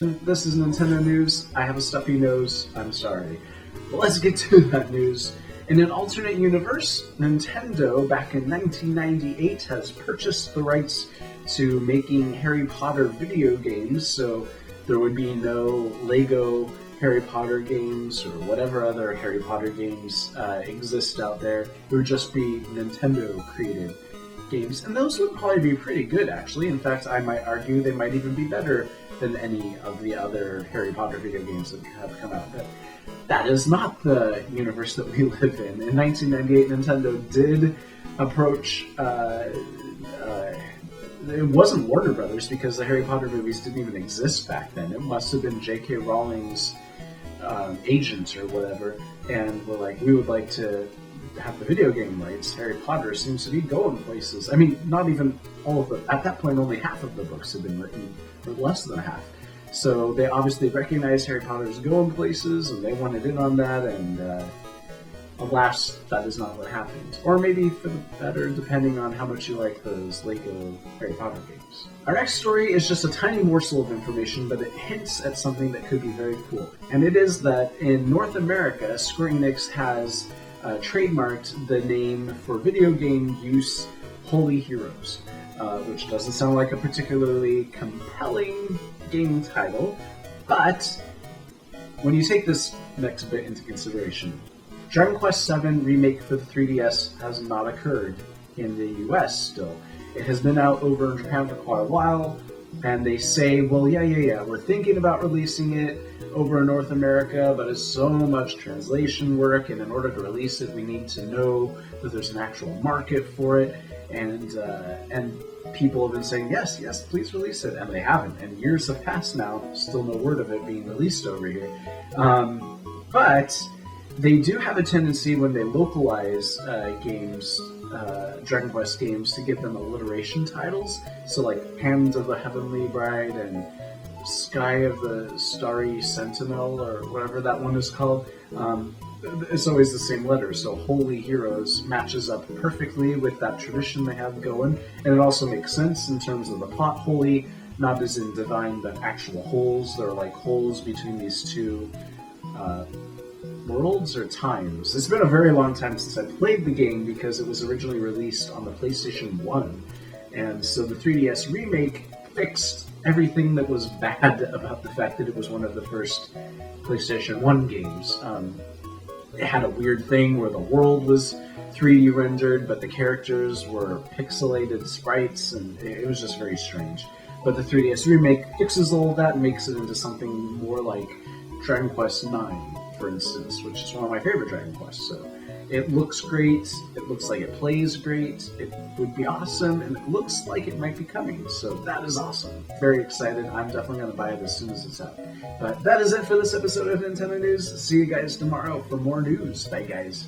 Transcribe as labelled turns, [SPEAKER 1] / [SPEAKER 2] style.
[SPEAKER 1] This is Nintendo News. I have a stuffy nose. I'm sorry. But let's get to that news. In an alternate universe, Nintendo, back in 1998, has purchased the rights to making Harry Potter video games, so there would be no Lego Harry Potter games or whatever other Harry Potter games exist out there. It would just be Nintendo-created games, and those would probably be pretty good, actually. In fact, I might argue they might even be better than any of the other Harry Potter video games that have come out. But that is not the universe that we live in. In 1998, Nintendo did approach. It wasn't Warner Brothers, because the Harry Potter movies didn't even exist back then. It must have been J.K. Rowling's agent or whatever, and we're like, we would like to have the video game rights. Harry Potter seems to be going places. I mean, not even all of them. At that point, only half of the books had been written, or less than half. So they obviously recognized Harry Potter's going places, and they wanted in on that, and alas, that is not what happened. Or maybe for the better, depending on how much you like those Lego Harry Potter games. Our next story is just a tiny morsel of information, but it hints at something that could be very cool. And it is that in North America, Square-Enix has trademarked the name for video game use Holey Heroes, which doesn't sound like a particularly compelling game title, but when you take this next bit into consideration, Dragon Quest VII Remake for the 3DS has not occurred in the US still. It has been out over in Japan for quite a while, and they say, well, yeah, we're thinking about releasing it over in North America, but it's so much translation work, and in order to release it, we need to know that there's an actual market for it, and people have been saying, yes, please release it, and they haven't, and years have passed now, still no word of it being released over here. But they do have a tendency when they localize games, Dragon Quest games, to give them alliteration titles, so like Hand of the Heavenly Bride and Sky of the Starry Sentinel, or whatever that one is called. It's always the same letters, so Holey Heroes matches up perfectly with that tradition they have going, and it also makes sense in terms of the plot. Holy, not as in divine, but actual holes. There are like holes between these two worlds or times. It's been a very long time since I played the game, because it was originally released on the PlayStation 1, and so the 3DS remake fixed everything that was bad about the fact that it was one of the first PlayStation 1 games. It had a weird thing where the world was 3D rendered, but the characters were pixelated sprites, and it was just very strange. But the 3DS remake fixes all of that and makes it into something more like Dragon Quest IX, for instance, which is one of my favorite Dragon Quests. So it looks great, it looks like it plays great, it would be awesome, and it looks like it might be coming, so that is awesome. Very excited. I'm definitely going to buy it as soon as it's out. But that is it for this episode of Nintendo News. See you guys tomorrow for more news. Bye, guys.